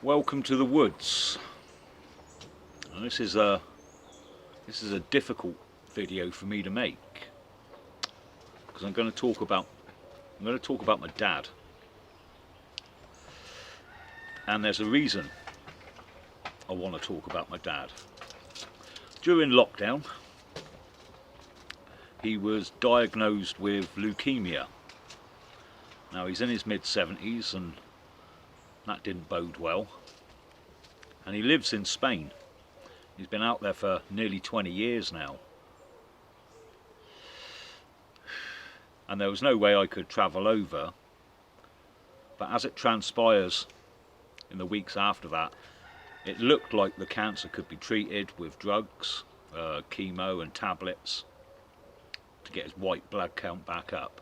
Welcome to the woods. And this is a difficult video for me to make because I'm going to talk about my dad, and there's a reason I want to talk about my dad. During lockdown, he was diagnosed with leukemia. Now he's in his mid-70s and that didn't bode well, and he lives in Spain. He's been out there for nearly 20 years now, and there was no way I could travel over, but as it transpires in the weeks after that, it looked like the cancer could be treated with drugs, chemo and tablets to get his white blood count back up.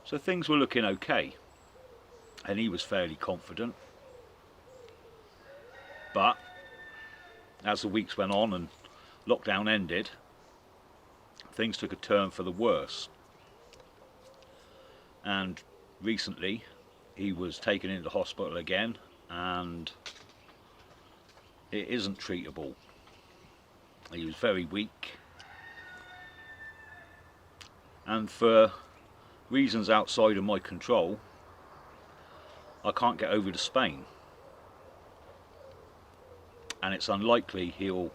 So things were looking okay, and he was fairly confident. But as the weeks went on and lockdown ended, things took a turn for the worse. And recently he was taken into hospital again, and it isn't treatable. He was very weak, and for reasons outside of my control, I can't get over to Spain, and it's unlikely he'll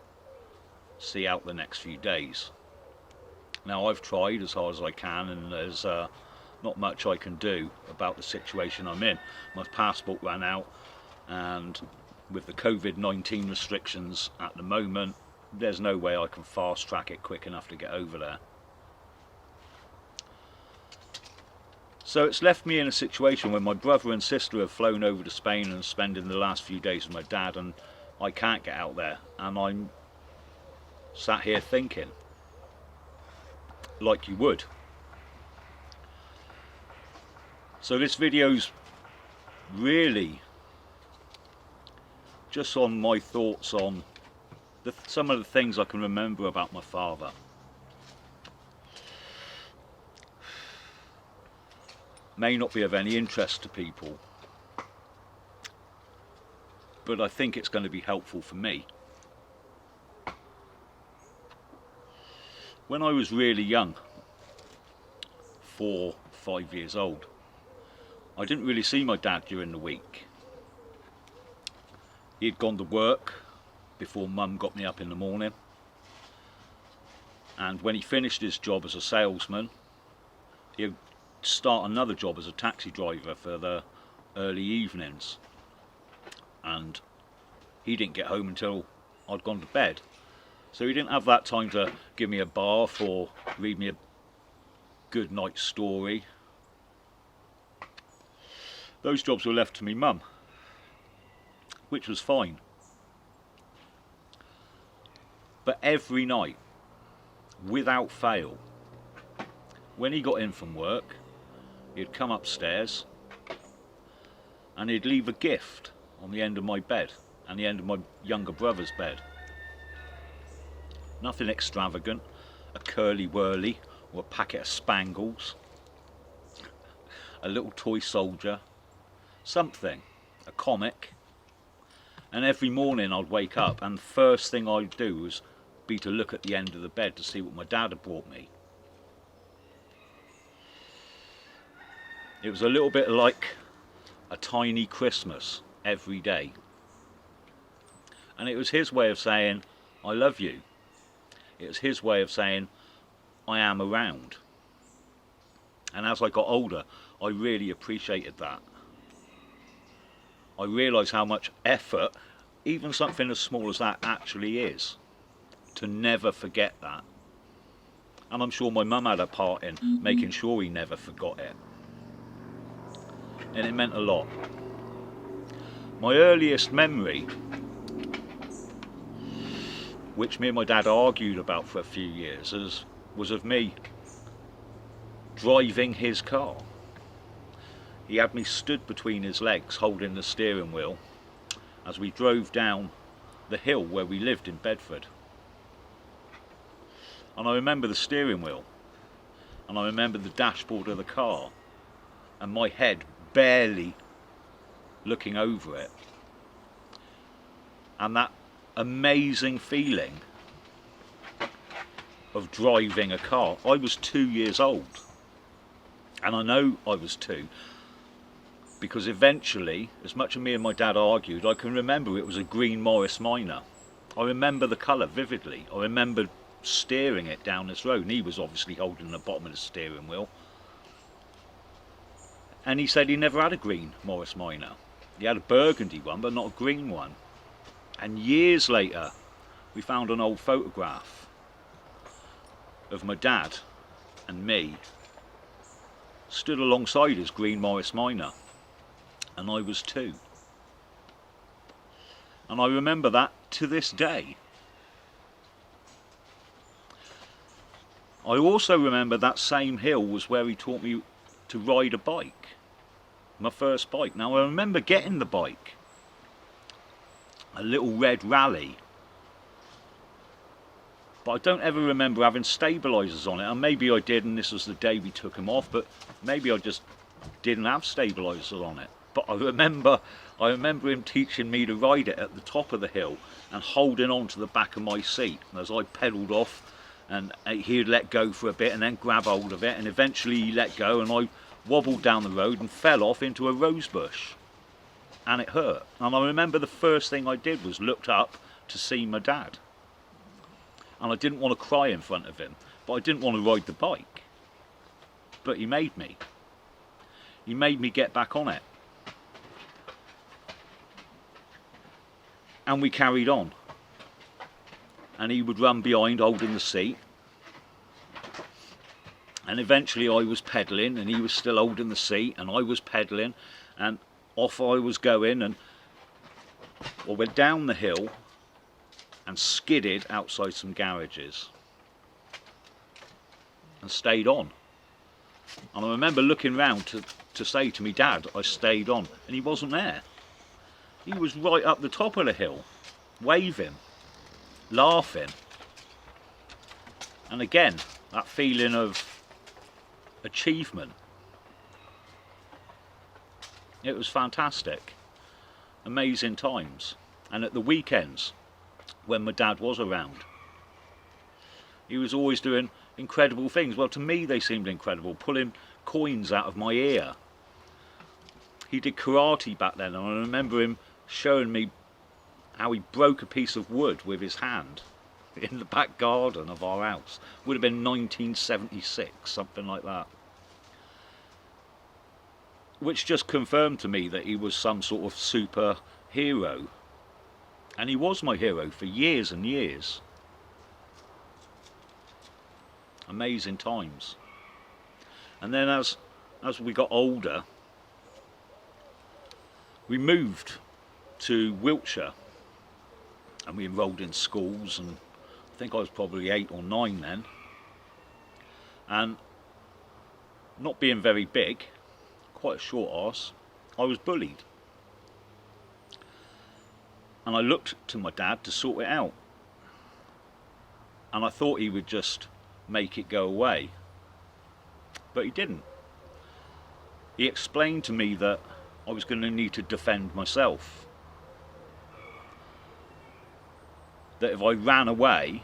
see out the next few days. Now I've tried as hard as I can, and there's not much I can do about the situation I'm in. My passport ran out, and with the COVID-19 restrictions at the moment, there's no way I can fast track it quick enough to get over there. So it's left me in a situation where my brother and sister have flown over to Spain and spending the last few days with my dad, and I can't get out there, and I'm sat here thinking, like you would. So this video's really just on my thoughts on some of the things I can remember about my father. May not be of any interest to people, but I think it's going to be helpful for me. When I was really young, 4, 5 years old, I didn't really see my dad during the week. He'd gone to work before Mum got me up in the morning, and when he finished his job as a salesman, he'd start another job as a taxi driver for the early evenings, and he didn't get home until I'd gone to bed, so he didn't have that time to give me a bath or read me a good night story. Those jobs were left to me mum, which was fine. But every night, without fail, when he got in from work, he'd come upstairs and he'd leave a gift on the end of my bed and the end of my younger brother's bed. Nothing extravagant, a curly whirly or a packet of spangles, a little toy soldier, something, a comic. And every morning I'd wake up, and the first thing I'd do was be to look at the end of the bed to see what my dad had brought me. It was a little bit like a tiny Christmas every day. And it was his way of saying, I love you. It was his way of saying, I am around. And as I got older, I really appreciated that. I realised how much effort, even something as small as that, actually is. To never forget that. And I'm sure my mum had a part in making sure he never forgot it. And it meant a lot. My earliest memory, which me and my dad argued about for a few years, was of me driving his car. He had me stood between his legs holding the steering wheel as we drove down the hill where we lived in Bedford. And I remember the steering wheel, and I remember the dashboard of the car, and my head barely looking over it, and that amazing feeling of driving a car. I was 2 years old, and I know I was 2 because eventually, as much as me and my dad argued, I can remember it was a green Morris Minor. I remember the colour vividly. I remember steering it down this road, and he was obviously holding the bottom of the steering wheel. And he said he never had a green Morris Minor. He had a burgundy one, but not a green one. And years later, we found an old photograph of my dad and me stood alongside his green Morris Minor, and I was 2. And I remember that to this day. I also remember that same hill was where he taught me to ride a bike, my first bike. Now I remember getting the bike, a little red Rally, but I don't ever remember having stabilisers on it. And maybe I did, and this was the day we took him off, but maybe I just didn't have stabilisers on it. But I remember him teaching me to ride it at the top of the hill and holding on to the back of my seat as I pedalled off, and he'd let go for a bit and then grab hold of it, and eventually he let go and I wobbled down the road and fell off into a rose bush, and it hurt. And I remember the first thing I did was looked up to see my dad, and I didn't want to cry in front of him, but I didn't want to ride the bike, but he made me get back on it, and we carried on. And he would run behind holding the seat, and eventually I was pedalling and he was still holding the seat, and I was pedalling, and off I was going, and I went down the hill and skidded outside some garages and stayed on. And I remember looking round to say to me dad I stayed on, and he wasn't there. He was right up the top of the hill, waving, laughing. And again, that feeling of achievement. It was fantastic. Amazing times. And at the weekends, when my dad was around, he was always doing incredible things. Well, to me they seemed incredible, pulling coins out of my ear. He did karate back then, and I remember him showing me how he broke a piece of wood with his hand in the back garden of our house. Would have been 1976, something like that. Which just confirmed to me that he was some sort of superhero. And he was my hero for years and years. Amazing times. And then as we got older, we moved to Wiltshire, and we enrolled in schools, and I think I was probably 8 or 9 then, and not being very big, quite a short arse, I was bullied, and I looked to my dad to sort it out, and I thought he would just make it go away, but he didn't. He explained to me that I was going to need to defend myself, that if I ran away,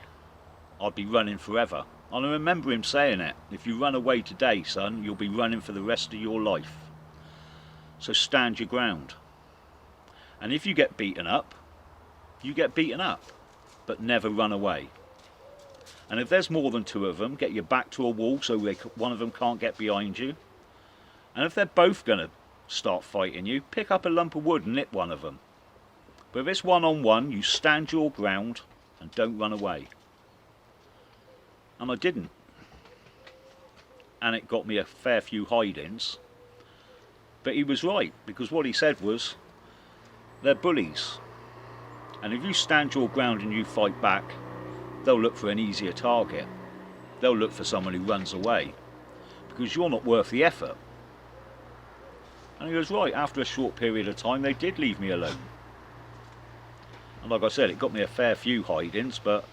I'd be running forever. And I remember him saying it, if you run away today, son, you'll be running for the rest of your life. So stand your ground. And if you get beaten up, you get beaten up, but never run away. And if there's more than 2 of them, get your back to a wall so one of them can't get behind you. And if they're both going to start fighting you, pick up a lump of wood and nip one of them. But if it's one-on-one, you stand your ground and don't run away. And I didn't. And it got me a fair few hidings. But he was right, because what he said was, they're bullies. And if you stand your ground and you fight back, they'll look for an easier target. They'll look for someone who runs away, because you're not worth the effort. And he was right. After a short period of time, they did leave me alone. And like I said, it got me a fair few hidings, but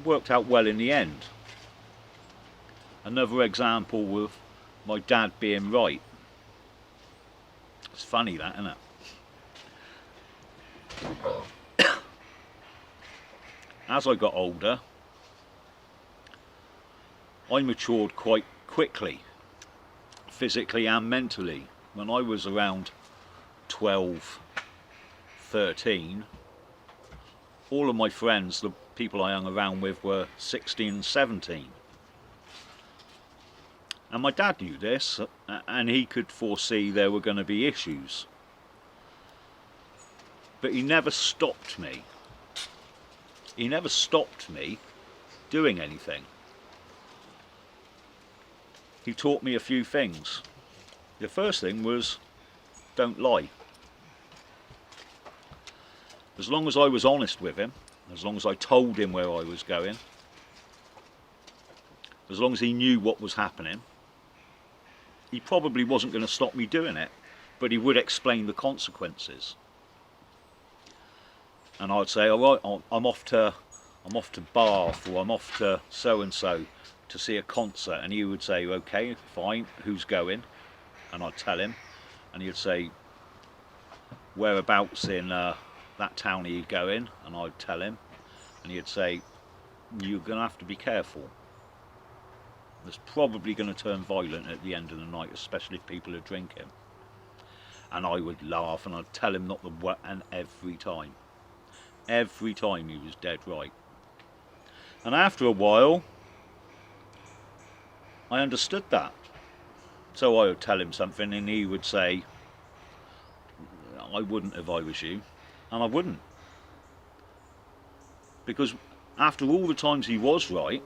worked out well in the end. Another example with my dad being right. It's funny that, isn't it? As I got older, I matured quite quickly, physically and mentally. When I was around 12, 13, all of my friends, the people I hung around with, were 16 and 17. And my dad knew this, and he could foresee there were going to be issues. But he never stopped me. He never stopped me doing anything. He taught me a few things. The first thing was, don't lie. As long as I was honest with him, as long as I told him where I was going, as long as he knew what was happening, he probably wasn't going to stop me doing it, but he would explain the consequences. And I'd say, all right, I'm off to Bath, or I'm off to so and so to see a concert, and he would say, okay, fine, who's going? And I'd tell him, and he'd say, whereabouts in that town are you going? And I'd tell him, and he'd say, you're going to have to be careful. It's probably going to turn violent at the end of the night, especially if people are drinking. And I would laugh, and I'd tell him not the and every time he was dead right. And after a while, I understood that. So I would tell him something, and he would say, I wouldn't if I was you. And I wouldn't. Because after all the times he was right,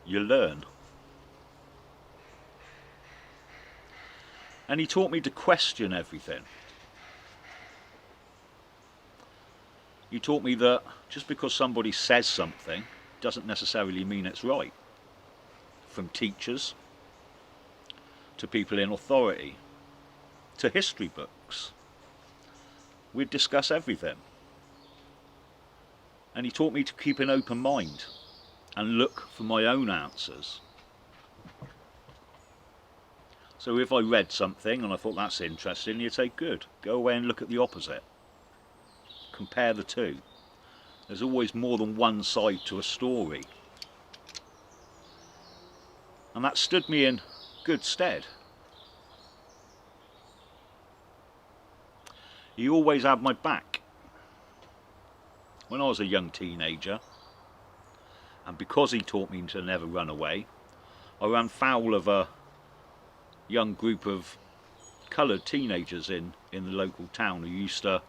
you learn. And he taught me to question everything. He taught me that just because somebody says something doesn't necessarily mean it's right. From teachers to people in authority to history books, we'd discuss everything. And he taught me to keep an open mind and look for my own answers. So if I read something and I thought that's interesting, he'd say, good, go away and look at the opposite. Compare the two. There's always more than one side to a story. And that stood me in good stead. He always had my back. When I was a young teenager, and because he taught me to never run away, I ran foul of a young group of coloured teenagers in the local town who used to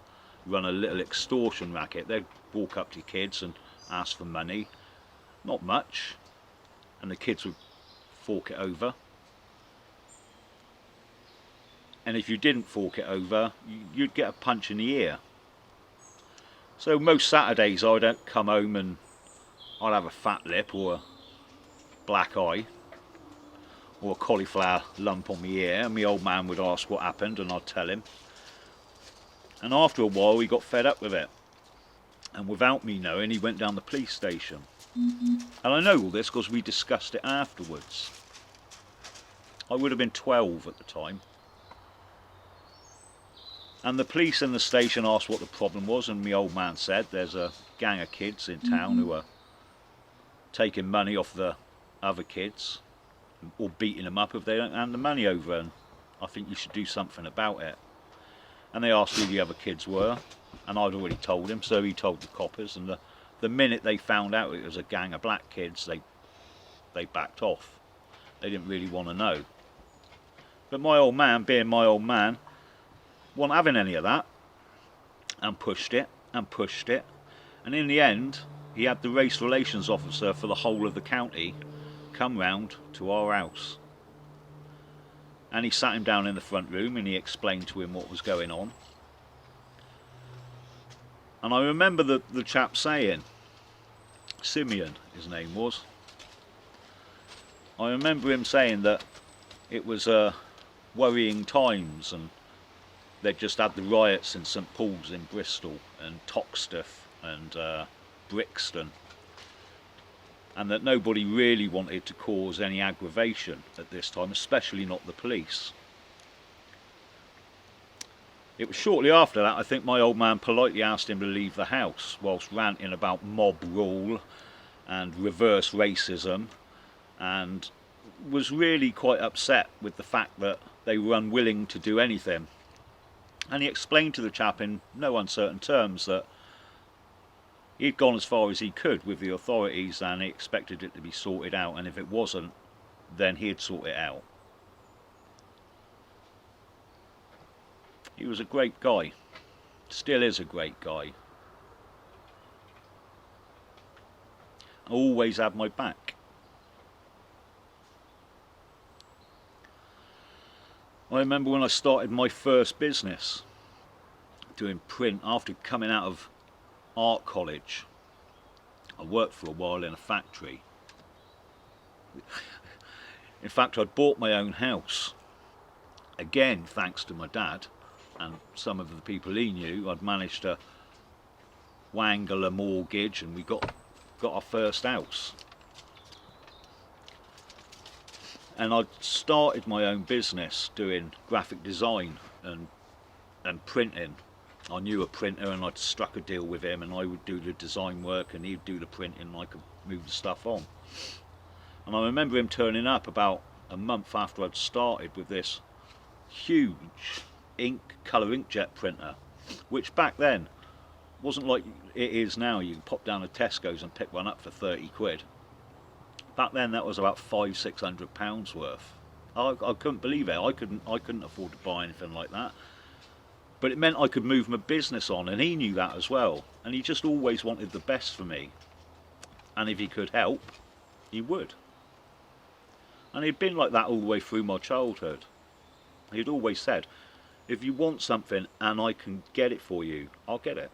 run a little extortion racket. They'd walk up to kids and ask for money, not much, and the kids would fork it over. And if you didn't fork it over, you'd get a punch in the ear. So most Saturdays I'd come home and I'd have a fat lip or a black eye or a cauliflower lump on my ear, and my old man would ask what happened, and I'd tell him. And after a while he got fed up with it, and without me knowing he went down the police station. And I know all this because we discussed it afterwards. I would have been 12 at the time. And the police in the station asked what the problem was, and my old man said there's a gang of kids in town who are taking money off the other kids or beating them up if they don't hand the money over, and I think you should do something about it. And they asked who the other kids were, and I'd already told him, so he told the coppers, and the minute they found out it was a gang of black kids, they backed off. They didn't really want to know. But my old man, being my old man, wasn't having any of that, and pushed it and pushed it, and in the end he had the race relations officer for the whole of the county come round to our house, and he sat him down in the front room and he explained to him what was going on. And I remember the chap saying, Simeon his name was, I remember him saying that it was worrying times, and they'd just had the riots in St Paul's in Bristol and Toxteth and Brixton, and that nobody really wanted to cause any aggravation at this time, especially not the police. It was shortly after that I think my old man politely asked him to leave the house whilst ranting about mob rule and reverse racism, and was really quite upset with the fact that they were unwilling to do anything. And he explained to the chap in no uncertain terms that he'd gone as far as he could with the authorities and he expected it to be sorted out, and if it wasn't, then he'd sort it out. He was a great guy, still is a great guy. Always had my back. I remember when I started my first business doing print after coming out of art college. I worked for a while in a factory. In fact, I'd bought my own house. Again, thanks to my dad and some of the people he knew, I'd managed to wangle a mortgage and we got our first house. And I'd started my own business doing graphic design and printing. I knew a printer and I'd struck a deal with him, and I would do the design work and he'd do the printing and I could move the stuff on. And I remember him turning up about a month after I'd started with this huge colour inkjet printer, which back then wasn't like it is now. You can pop down to Tesco's and pick one up for 30 quid. Back then that was about £500–600 worth. I couldn't believe it. I couldn't afford to buy anything like that. But it meant I could move my business on, and he knew that as well. And he just always wanted the best for me. And if he could help, he would. And he'd been like that all the way through my childhood. He'd always said, if you want something and I can get it for you, I'll get it.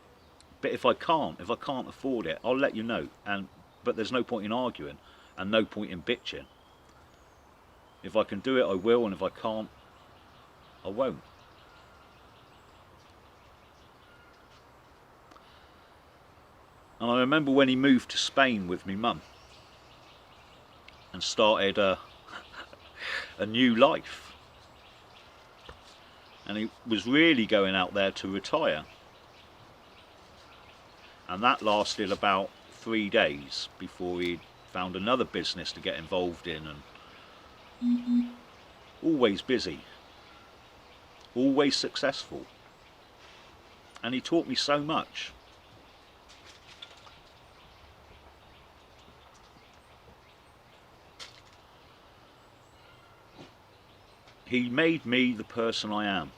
But if I can't afford it, I'll let you know. But there's no point in arguing and no point in bitching. If I can do it, I will, and if I can't, I won't. And I remember when he moved to Spain with me mum and started a new life. And he was really going out there to retire. And that lasted about 3 days before he found another business to get involved in, and always busy, always successful. And he taught me so much. He made me the person I am.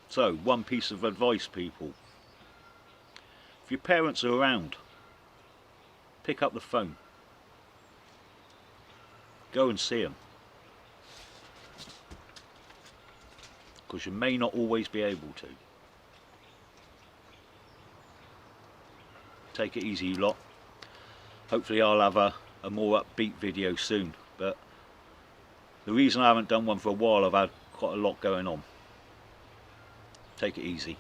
So, one piece of advice, people. If your parents are around, pick up the phone. Go and see them. Because you may not always be able to. Take it easy, you lot. Hopefully I'll have a more upbeat video soon, but the reason I haven't done one for a while, I've had quite a lot going on. Take it easy.